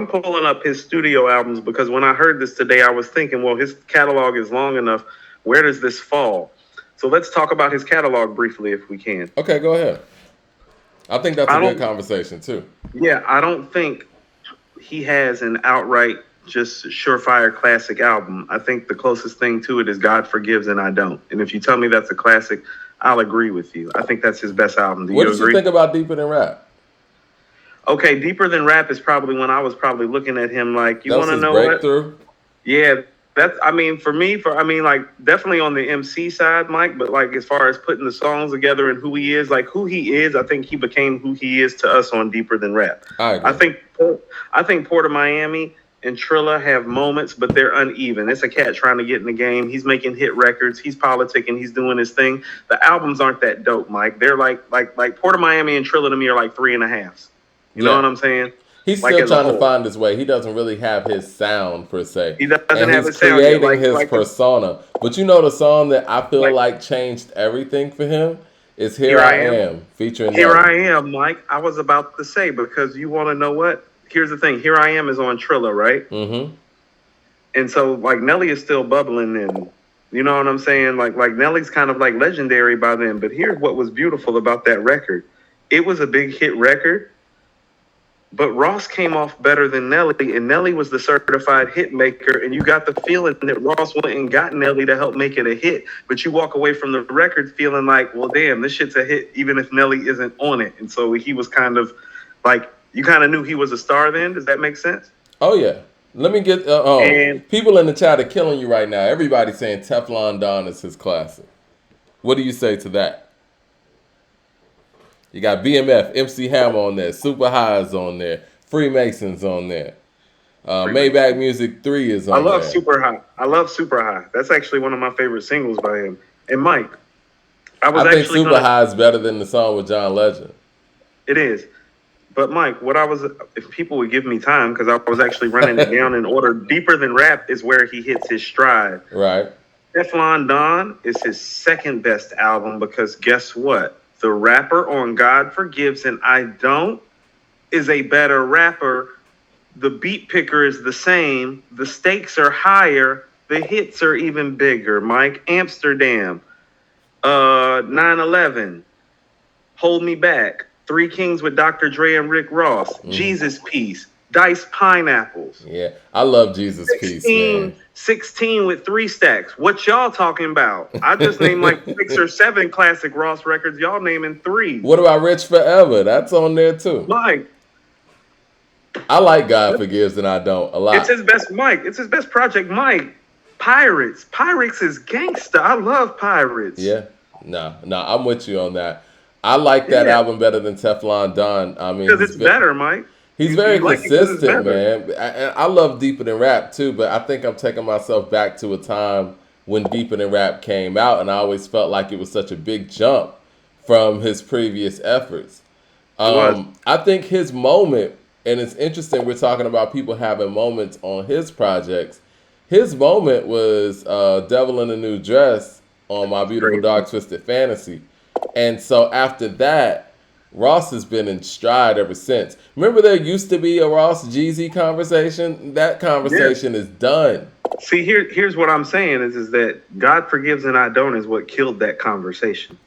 pulling up his studio albums because when I heard this today, I was thinking, well, his catalog is long enough. Where does this fall? So let's talk about his catalog briefly, if we can. Okay, go ahead. I think that's a I good don't. conversation too. Yeah, I don't think he has an outright just surefire classic album. I think the closest thing to it is God Forgives and I Don't. And if you tell me that's a classic, I'll agree with you. I think that's his best album. Do What you did you agree? think about Deeper Than Rap? Okay, Deeper Than Rap is probably when I was probably looking at him like, you That was want to his know what? breakthrough. Yeah, that's, I mean, for me, like, definitely on the MC side, Mike, but like, as far as putting the songs together and who he is, like, who he is, I think he became who he is to us on Deeper Than Rap. I I agree. think, I think Port of Miami and Trilla have moments, but they're uneven. It's a cat trying to get in the game. He's making hit records. He's politicking. He's doing his thing. The albums aren't that dope, Mike. They're like Port of Miami and Trilla to me are like 3.5s. You know Yeah. what I'm saying? He's Like still as a trying to whole, find his way. He doesn't really have his sound per se. he doesn't And have he's a sound yet. creating his persona. But you know the song that I feel Like like changed everything for him is Here here I I am. Am featuring Here Nelly. I am, Mike. I was about to say because you want to know what? Here's the thing. Here I am is on Trilla, right? Mm-hmm. And so like Nelly is still bubbling and you know what I'm saying? Like Nelly's kind of like legendary by then. But here's what was beautiful about that record. It was a big hit record, but Ross came off better than Nelly, and Nelly was the certified hit maker, and you got the feeling that Ross went and got Nelly to help make it a hit, but you walk away from the record feeling like, well, damn, this shit's a hit, even if Nelly isn't on it. And so he was kind of like, you kind of knew he was a star then. Does that make sense? Oh yeah. Let me get And people in the chat are killing you right now. Everybody's saying Teflon Don is his classic. What do you say to that? You got BMF, MC Hammer on there, Super Highs on there, Freemasons on there. Maybach Music 3 is I on love there. Super High. I love Super High. That's actually one of my favorite singles by him. And Mike, I was I think actually Super gonna. High is better than the song with John Legend. It is. But Mike, what I was, if people would give me time, because I was actually running it down in order. Deeper Than Rap is where he hits his stride. Right. Teflon Don is his second best album because guess what? The rapper on God Forgives and I Don't is a better rapper. The beat picker is the same. The stakes are higher. The hits are even bigger. Mike, Amsterdam, 9/11, Hold Me Back, Three Kings with Dr. Dre and Rick Ross, Jesus Piece, Diced Pineapples, Yeah. I love Jesus Peace, man. 16 with 3 stacks. What y'all talking about? I just named like 6 or 7 classic Ross records. Y'all naming 3. What about Rich Forever? That's on there too. Mike, I like God Forgives and I Don't a it's lot. his best Mike. It's his best project, Mike. Pirates. Pirates is gangsta. I love Pirates. Yeah. No, I'm with you on that. I like that Yeah, album better than Teflon Don. I mean, because it's better, Mike. he's You very like it because it's consistent, better. man. I love Deeper Than Rap too, but I think I'm taking myself back to a time when Deeper Than Rap came out, and I always felt like it was such a big jump from his previous efforts. It was. I think his moment, and it's interesting, we're talking about people having moments on his projects. His moment was Devil in a New Dress on My Beautiful Crazy. Dark Twisted Fantasy. And so after that, Ross has been in stride ever since. Remember there used to be a Ross Jeezy conversation? That Yeah. conversation is done. See, here's what I'm saying is that God Forgives and I Don't is what killed that conversation.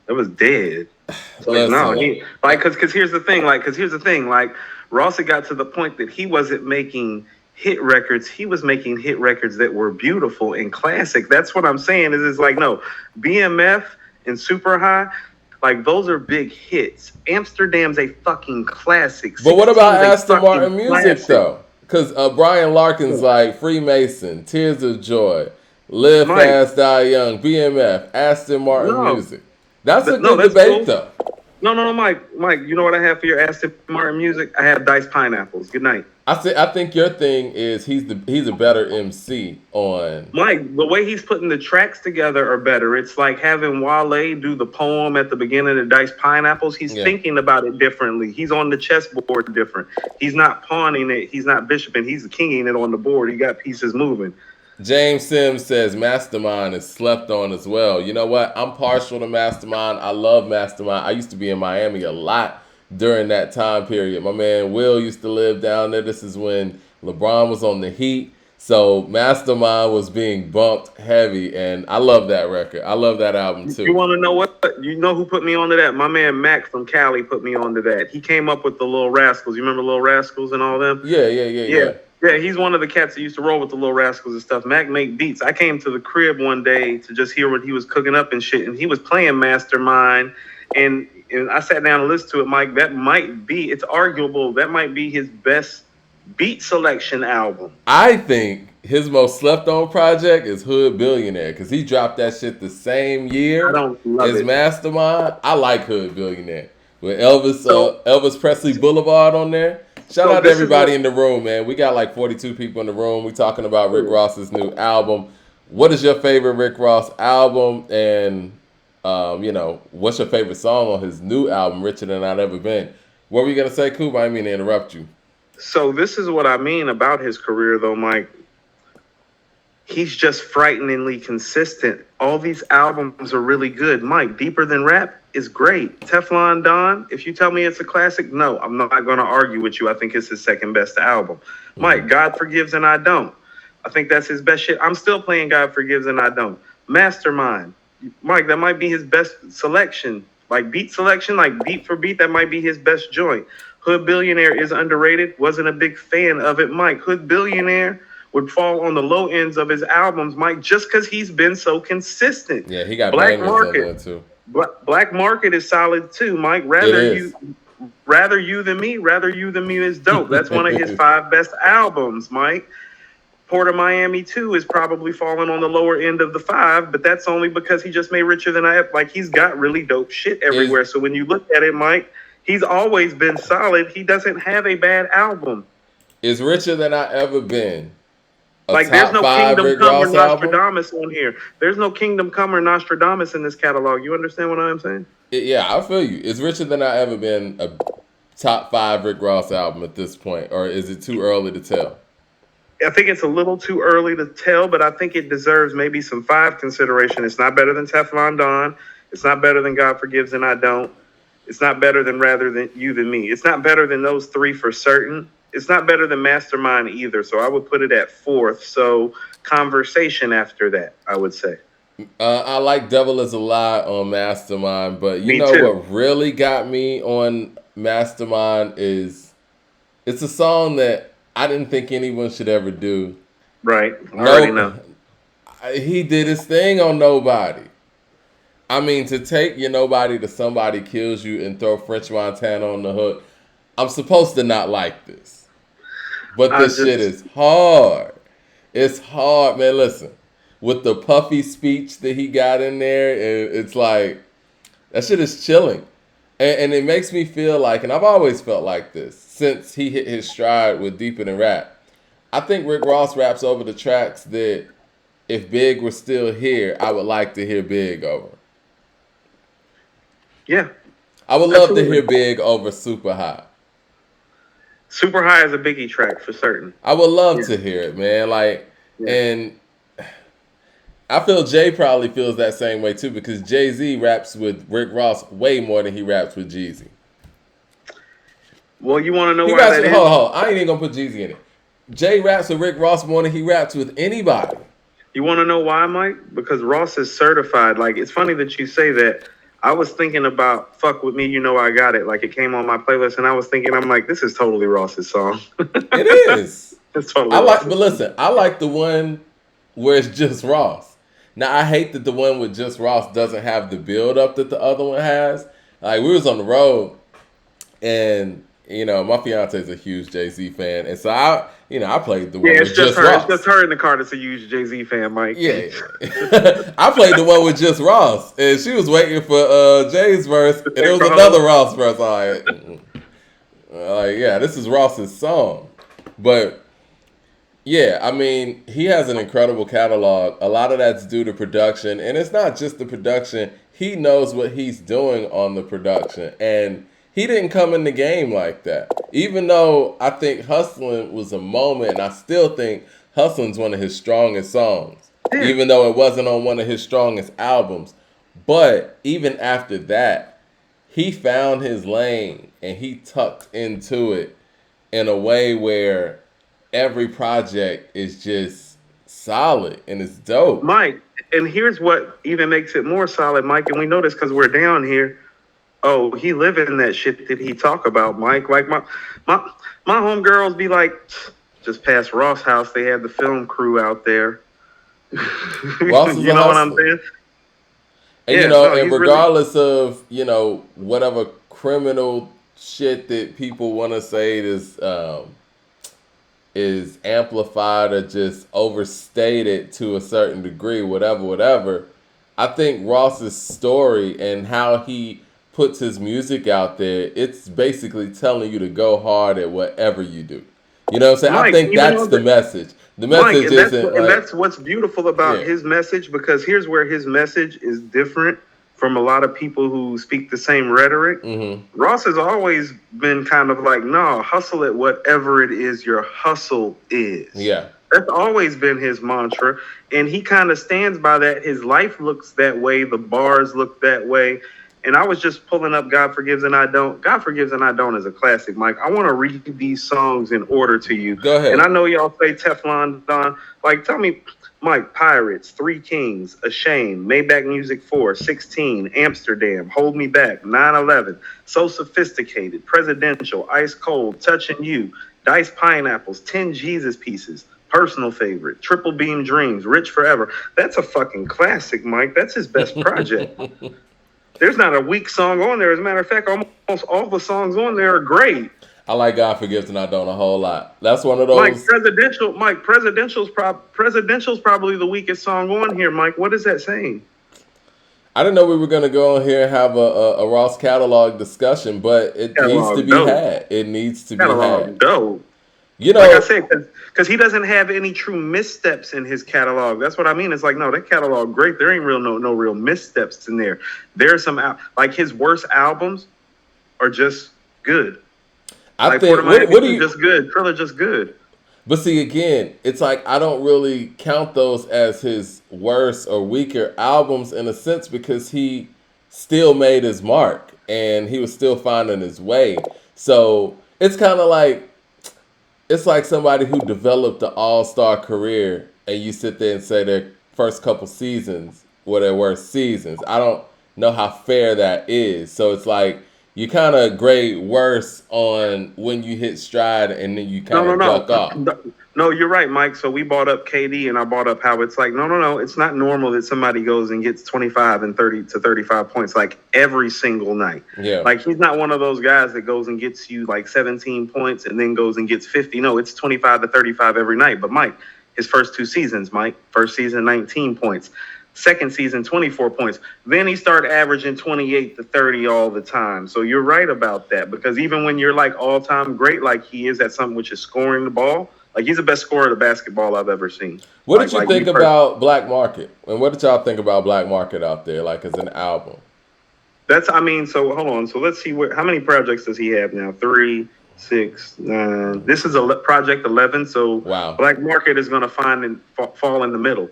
It was dead. It's like no, Listen, he like because here's the thing, like Ross had got to the point that he wasn't making hit records. He was making hit records that were beautiful and classic. That's what I'm saying. Is like no, BMF and Super High, like those are big hits. Amsterdam's a fucking classic. but what about 16's a Aston Martin fucking music classic. though? Because Brian Larkin's like Freemason, Tears of Joy, Live Mike, Fast, Die Young, BMF, Aston Martin no, music. That's a no, good that's debate cool. though. No, Mike. You know what I have for your Aston Martin music? I have Diced Pineapples. Good night. I think your thing is he's a better MC on. Mike, the way he's putting the tracks together are better. It's like having Wale do the poem at the beginning of Diced Pineapples. He's Yeah. thinking about it differently. He's on the chessboard different. He's not pawning it. He's not bishoping. He's kinging it on the board. He got pieces moving. James Sims says Mastermind is slept on as well. You know what? I'm partial to Mastermind. I love Mastermind. I used to be in Miami a lot during that time period. My man Will used to live down there. This is when LeBron was on the Heat. So Mastermind was being bumped heavy, and I love that record. I love that album You too. want to know what? You know who put me onto that? My man Mac from Cali put me onto that. He came up with the Little Rascals. You remember Little Rascals and all them? Yeah, yeah, yeah, Yeah. yeah. Yeah, he's one of the cats that used to roll with the Little Rascals and stuff. Mac make beats. I came to the crib one day to just hear what he was cooking up and shit, and he was playing Mastermind, and I sat down and listened to it, Mike. That might be, it's arguable, that might be his best beat selection album. I think his most slept on project is Hood Billionaire because he dropped that shit the same I year don't love as it. Mastermind. I like Hood Billionaire with Elvis So- Elvis Presley Boulevard on there. Shout So out to this is everybody what- in the room, man. We got like 42 people in the room. We talking about Rick Ross's new album. What is your favorite Rick Ross album? And what's your favorite song on his new album, Richer Than I've Ever Been? What were you gonna say, Coop? I didn't mean to interrupt you. So this is what I mean about his career, though, Mike. He's just frighteningly consistent. All these albums are really good. Mike, Deeper Than Rap is great. Teflon Don, if you tell me it's a classic, no, I'm not going to argue with you. I think it's his second best album. Mike, God Forgives and I Don't. I think that's his best shit. I'm still playing God Forgives and I Don't. Mastermind. Mike, that might be his best selection. Like beat selection, like beat for beat, that might be his best joint. Hood Billionaire is underrated. Wasn't a big fan of it, Mike. Hood Billionaire would fall on the low ends of his albums, Mike, just because he's been so consistent. Yeah, he got Black bangers Market. in there too. Black Market is solid too, Mike. Rather You Than Me is dope. That's one of his 5 best albums, Mike. Port of Miami 2 is probably falling on the lower end of the 5, but that's only because he just made Richer Than I Ever. Like, he's got really dope shit everywhere. So when you look at it, Mike, he's always been solid. He doesn't have a bad album. Is Richer Than I Ever Been a Like, top there's no 5 Kingdom Rick Come or Ross album? Nostradamus on here. There's no Kingdom Come or Nostradamus in this catalog. You understand what I'm saying? Yeah, I feel you. Is Richer Than I Ever Been a top 5 Rick Ross album at this point, or is it too early to tell? I think it's a little too early to tell, but I think it deserves maybe some 5 consideration. It's not better than Teflon Don. It's not better than God Forgives and I Don't. It's not better than Rather Than You Than Me. It's not better than those 3 for certain. It's not better than Mastermind either, so I would put it at 4th. So Conversation after that, I would say. I like Devil Is a Lie on Mastermind, but you Me know too. what really got me on Mastermind is it's a song that I didn't think anyone should ever do. Right. I already know. He did his thing on Nobody. I mean, to take your Nobody to Somebody Kills You and throw French Montana on the hook, I'm supposed to not like this. But this shit is hard. It's hard, man. Listen, with the puffy speech that he got in there, it's like, that shit is chilling. And it makes me feel like, and I've always felt like this, since he hit his stride with Deeper Than Rap. I think Rick Ross raps over the tracks that if Big were still here, I would like to hear Big over. Yeah. I would love Absolutely. to hear Big over Super High. Super High is a Biggie track for certain. I would love to hear it, man. Like, and I feel Jay probably feels that same way too because Jay-Z raps with Rick Ross way more than he raps with Jeezy. Well, you want to know He why raps that with, is? hold on, I ain't even gonna put Jeezy in it. Jay raps with Rick Ross more than he raps with anybody. You want to know why, Mike? Because Ross is certified. Like, it's funny that you say that. I was thinking about Fuck With Me, You Know I Got It. Like, it came on my playlist, and I was thinking, I'm like, this is totally Ross's song. It is. It's totally but Ross's. listen, I like the one where it's just Ross. Now, I hate that the one with just Ross doesn't have the build up that the other one has. Like, we was on the road, and my fiance is a huge Jay-Z fan, and so I played the one with just her. Ross. It's just her in the car that's a huge Jay-Z fan, Mike. Yeah. I played the one with just Ross, and she was waiting for Jay's verse, and it was another Ross verse. Yeah, this is Ross's song. But, yeah, I mean, he has an incredible catalog. A lot of that's due to production, and it's not just the production. He knows what he's doing on the production, and he didn't come in the game like that. Even though I think Hustlin' was a moment, and I still think Hustlin's one of his strongest songs, even though it wasn't on one of his strongest albums. But even after that, he found his lane and he tucked into it in a way where every project is just solid and it's dope. Mike, and here's what even makes it more solid, Mike, and we know this because we're down here. Oh, he living that shit that he talk about, Mike. Like my my homegirls be like, just past Ross House, they had the film crew out there. Ross is You a know what I'm hustler. saying? And Yeah, you know, no, and he's really regardless of, you know, whatever criminal shit that people want to say is amplified or just overstated to a certain degree, whatever. I think Ross's story and how he puts his music out there, it's basically telling you to go hard at whatever you do. You know what I'm saying? I Mike. think Even that's though the the, message. The Mike, message isn't and like, that's what's beautiful about yeah. his message, because here's where his message is different from a lot of people who speak the same rhetoric. Mm-hmm. Ross has always been kind of like, no, hustle at whatever it is your hustle is. Yeah. That's always been his mantra, and he kind of stands by that. His life looks that way. The bars look that way. And I was just pulling up God Forgives and I Don't. God Forgives and I Don't is a classic, Mike. I want to read these songs in order to you. Go ahead. And I know y'all say Teflon Don. Like, tell me, Mike, Pirates, Three Kings, Ashamed, Maybach Music 4, 16, Amsterdam, Hold Me Back, 9/11, So Sophisticated, Presidential, Ice Cold, Touching You, Diced Pineapples, 10 Jesus Pieces, Personal Favorite, Triple Beam Dreams, Rich Forever. That's a fucking classic, Mike. That's his best project. There's not a weak song on there. As a matter of fact, almost all the songs on there are great. I like God Forgives and I Don't a whole lot. That's one of those. Presidential's probably the weakest song on here, Mike. What is that saying? I didn't know we were going to go on here and have a Ross catalog discussion, but it needs to Catalog be dope. had. It needs to be Catalog had. dope. You Like I know, said, because he doesn't have any true missteps in his catalog. That's what I mean. It's like, no, that catalog great. There ain't no real missteps in there. There's some like his worst albums are just good. I Like think, what do you, just good. Triller just good. but see, again, it's like I don't really count those as his worst or weaker albums in a sense because he still made his mark and he was still finding his way. So it's kind of like, it's like somebody who developed an all-star career and you sit there and say their first couple seasons were their worst seasons. I don't know how fair that is. So it's like you kind of grade worse on when you hit stride and then you kind of duck off. No, you're right, Mike. So we brought up KD and I brought up how it's like, no. It's not normal that somebody goes and gets 25 and 30 to 35 points like every single night. Yeah. Like he's not one of those guys that goes and gets you like 17 points and then goes and gets 50. No, it's 25 to 35 every night. But Mike, his first two seasons, Mike, first season, 19 points. Second season, 24 points. Then he started averaging 28 to 30 all the time. So you're right about that because even when you're like all-time great like he is at something which is scoring the ball, like he's the best scorer of basketball I've ever seen. What did you think about Black Market? And what did y'all think about Black Market out there, like as an album? So hold on. So let's see how many projects does he have now? 3, 6, 9. This is a project 11. So wow. Black Market is going to fall in the middle.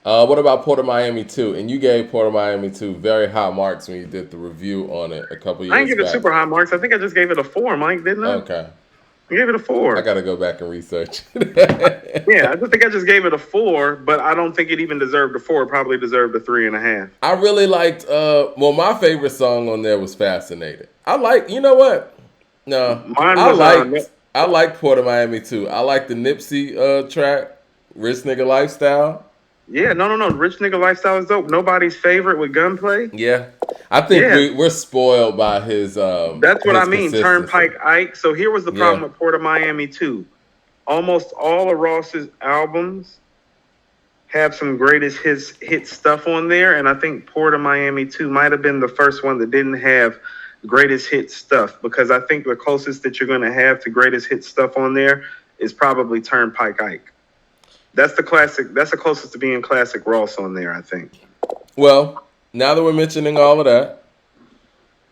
What about Port of Miami 2? And you gave Port of Miami 2 very high marks when you did the review on it a couple years back. I didn't give it super high marks. I think I just gave it a 4, Mike, didn't I? Okay. I gave it a 4. I got to go back and research. Yeah, I think I just gave it a 4, but I don't think it even deserved a 4. It probably deserved a 3.5. I really liked, my favorite song on there was Fascinated. You know what? No. I liked Port of Miami 2. I liked the Nipsey track, Rich Nigga Lifestyle. Yeah, no. Rich Nigga Lifestyle is dope. Nobody's favorite with Gunplay. Yeah. I think we're spoiled by his that's what I mean, Turnpike Ike. So here was the problem with Port of Miami 2. Almost all of Ross's albums have some greatest hit stuff on there, and I think Port of Miami 2 might have been the first one that didn't have greatest hit stuff, because I think the closest that you're going to have to greatest hit stuff on there is probably Turnpike Ike. That's the classic. That's the closest to being classic Ross on there, I think. Well, now that we're mentioning all of that,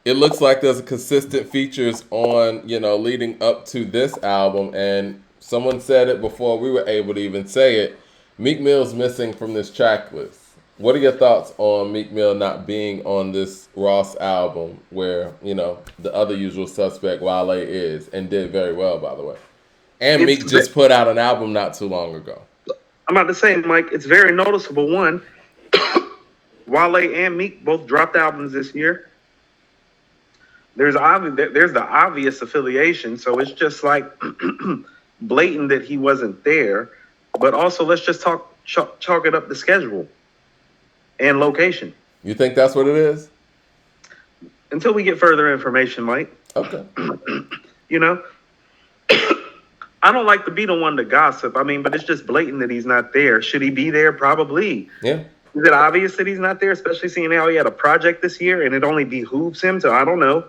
it looks like there's consistent features on, leading up to this album. And someone said it before we were able to even say it. Meek Mill's missing from this track list. What are your thoughts on Meek Mill not being on this Ross album where, the other usual suspect Wale is and did very well, by the way? And It's Meek just put out an album not too long ago. I'm about to say, Mike, it's very noticeable. One, Wale and Meek both dropped albums this year. There's the obvious affiliation, so it's just like blatant that he wasn't there. But also, let's just chalk it up to schedule and location. You think that's what it is? Until we get further information, Mike. Okay. You know, I don't like to be the one to gossip. I mean, but it's just blatant that he's not there. Should he be there? Probably. Yeah. Is it obvious that he's not there, especially seeing how he had a project this year and it only behooves him to, I don't know,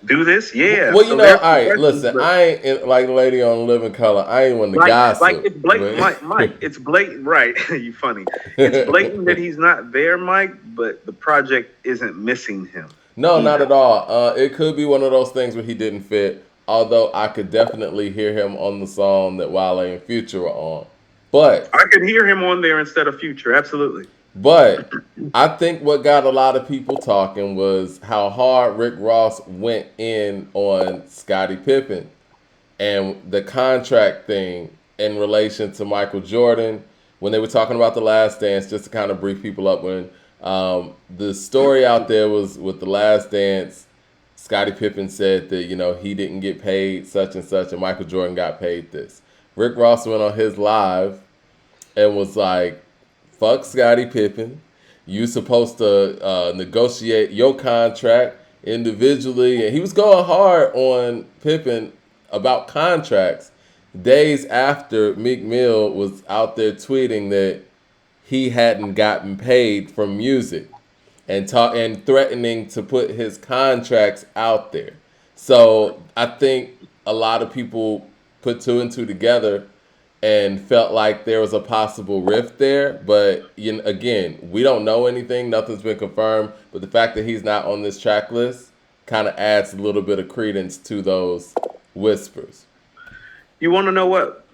do this? Yeah. Well, all right, listen, I ain't like the lady on Living Color. I ain't one to gossip. Like, it's blatant, Mike, it's blatant, right? You funny. It's blatant that he's not there, Mike, but the project isn't missing him. No, not at all. It could be one of those things where he didn't fit, although I could definitely hear him on the song that Wale and Future were on. But I could hear him on there instead of Future, absolutely. But I think what got a lot of people talking was how hard Rick Ross went in on Scottie Pippen and the contract thing in relation to Michael Jordan when they were talking about The Last Dance, just to kind of brief people up. When the story out there was with The Last Dance, Scottie Pippen said that, he didn't get paid such and such, and Michael Jordan got paid this. Rick Ross went on his live and was like, fuck Scottie Pippen. You supposed to negotiate your contract individually. And he was going hard on Pippen about contracts days after Meek Mill was out there tweeting that he hadn't gotten paid from music and threatening to put his contracts out there. So I think a lot of people put two and two together and felt like there was a possible rift there. But again, we don't know anything. Nothing's been confirmed. But the fact that he's not on this track list kind of adds a little bit of credence to those whispers. You want to know what?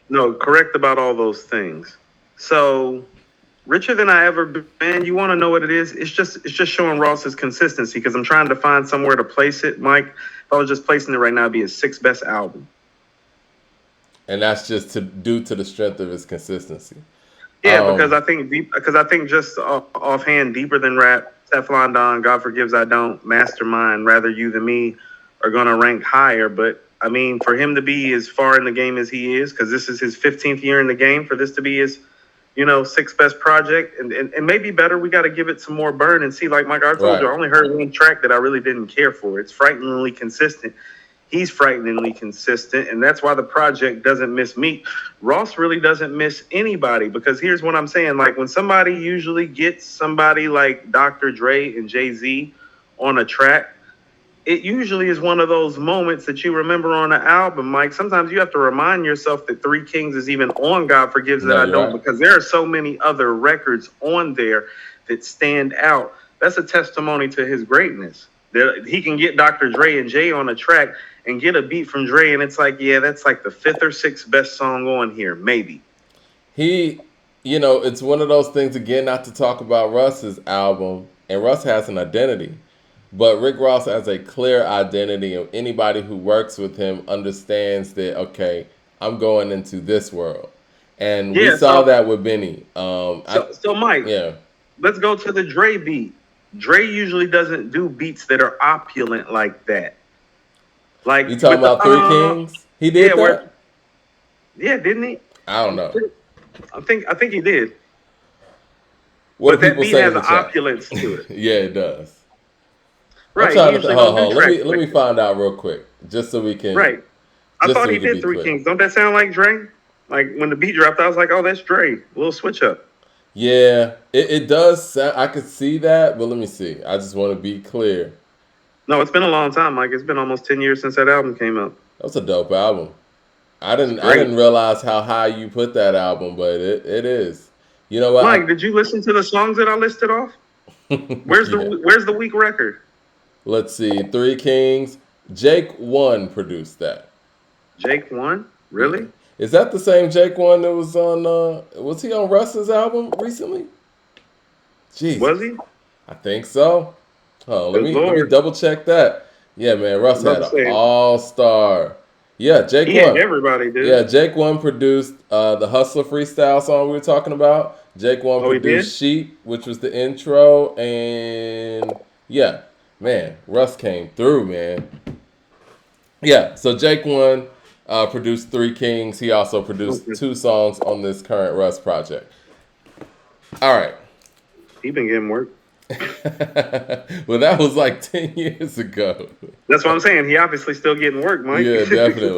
No, correct about all those things. So, richer than I ever been. You want to know what it is? It's just showing Ross's consistency because I'm trying to find somewhere to place it. Mike, if I was just placing it right now, it'd be his sixth best album. And that's just due to the strength of his consistency. Yeah, because I think just offhand, Deeper Than Rap, Teflon Don, God Forgives I Don't, Mastermind, Rather You Than Me are going to rank higher. But I mean, for him to be as far in the game as he is, because this is his 15th year in the game, for this to be his, sixth best project, and maybe better, we got to give it some more burn and see. Like Mike, I told you, I only heard one track that I really didn't care for. It's frighteningly consistent. He's frighteningly consistent, and that's why the project doesn't miss Meek. Ross really doesn't miss anybody, because here's what I'm saying. Like, when somebody usually gets somebody like Dr. Dre and Jay-Z on a track, it usually is one of those moments that you remember on an album, Mike. Sometimes you have to remind yourself that Three Kings is even on God Forgives That I Don't, because there are so many other records on there that stand out. That's a testimony to his greatness. That he can get Dr. Dre and Jay on a track and get a beat from Dre, and it's like, yeah, that's like the fifth or sixth best song on here, maybe. It's one of those things, again, not to talk about Russ's album, and Russ has an identity, but Rick Ross has a clear identity, and anybody who works with him understands that, okay, I'm going into this world. And we saw that with Benny. So Mike, let's go to the Dre beat. Dre usually doesn't do beats that are opulent like that. Like, you talking about Three Kings? He did that? Didn't he? I don't know. I think he did. What but that beat has an opulence to it. Yeah, it does. Right. Let me find out real quick, just so we can. Right. I thought he did Three Kings. Don't that sound like Dre? Like, when the beat dropped, I was like, oh, that's Dre. A little switch up. Yeah, it does. I could see that, but let me see. I just want to be clear. No, it's been a long time, Mike. It's been almost 10 years since that album came out. That's a dope album. I didn't realize how high you put that album, but it is. You know what, Mike? Did you listen to the songs that I listed off? Where's the weak record? Let's see. Three Kings. Jake One produced that. Jake One? Really? Is that the same Jake one that was on? Was he on Russ's album recently? Jesus, Was he? I think so. Oh, let Good me Lord. double check that. Yeah, man, I was Russ about had to an say, all-star. Yeah, Jake he had one. everybody, Yeah, dude. Jake one produced the Hustler freestyle song we were talking about. Jake one Oh, he did? produced Sheep, which was the intro, and yeah, man, Russ came through, man. Yeah, so Jake one produced Three Kings. He also produced Okay. 2 songs on this current Russ project. All right. He been getting work. Well, that was like 10 years ago. That's what I'm saying. He obviously still getting work, Mike. Yeah, definitely.